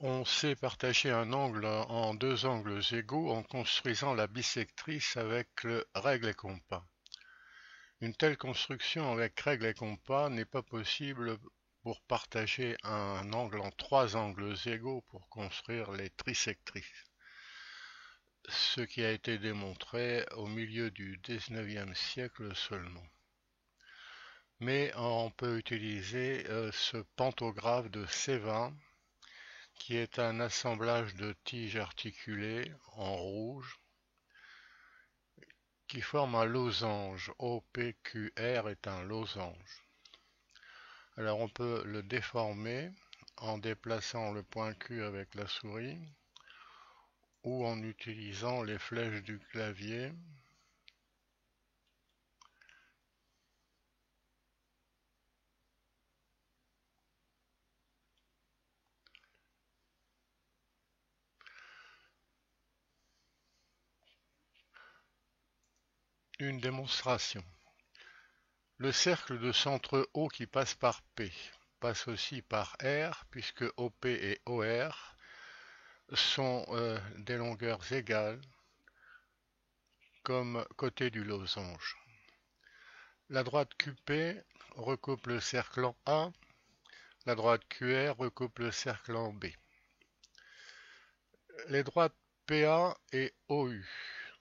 On sait partager un angle en deux angles égaux en construisant la bissectrice avec le règle et compas. Une telle construction avec règle et compas n'est pas possible pour partager un angle en trois angles égaux pour construire les trisectrices, ce qui a été démontré au milieu du XIXe siècle seulement. Mais on peut utiliser ce pantographe de Sévin qui est un assemblage de tiges articulées en rouge qui forme un losange. OPQR est un losange. Alors on peut le déformer en déplaçant le point Q avec la souris ou en utilisant les flèches du clavier. Une démonstration. Le cercle de centre O qui passe par P passe aussi par R puisque OP et OR sont des longueurs égales comme côté du losange. La droite QP recoupe le cercle en A, la droite QR recoupe le cercle en B. Les droites PA et OU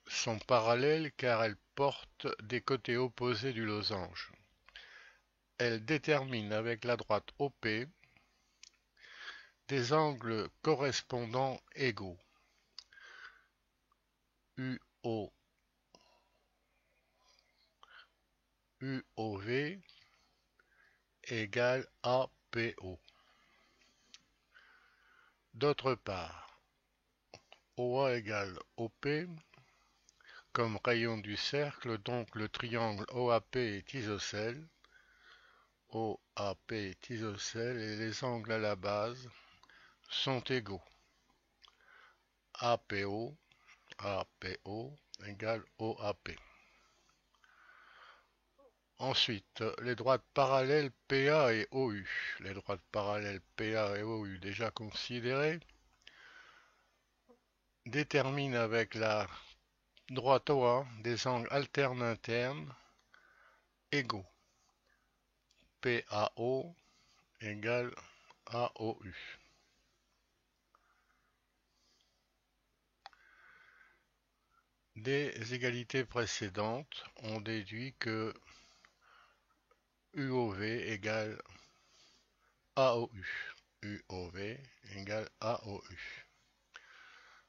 sont parallèles car elles portent des côtés opposés du losange. Elles déterminent avec la droite OP des angles correspondants égaux. UO, UOV égale APO. D'autre part, OA égale OP comme rayon du cercle, donc le triangle OAP est isocèle. OAP est isocèle et les angles à la base sont égaux. APO, APO égale OAP. Ensuite, les droites parallèles PA et OU. Les droites parallèles PA et OU déjà considérées déterminent avec la droite OA des angles alternes internes égaux. PAO égale AOU. Des égalités précédentes, on déduit que UOV égale AOU. UOV égale AOU.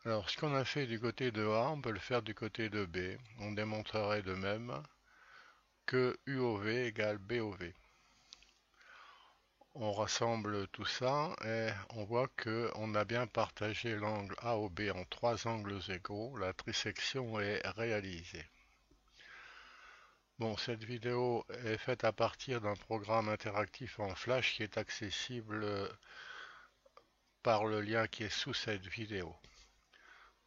Alors, ce qu'on a fait du côté de A, on peut le faire du côté de B. On démontrerait de même que UOV égale BOV. On rassemble tout ça et on voit qu'on a bien partagé l'angle AOB en trois angles égaux. La trisection est réalisée. Bon, cette vidéo est faite à partir d'un programme interactif en Flash qui est accessible par le lien qui est sous cette vidéo.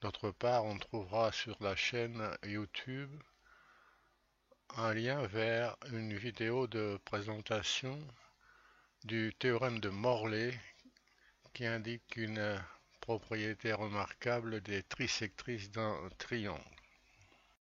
D'autre part, on trouvera sur la chaîne YouTube un lien vers une vidéo de présentation du théorème de Morley qui indique une propriété remarquable des trisectrices d'un triangle.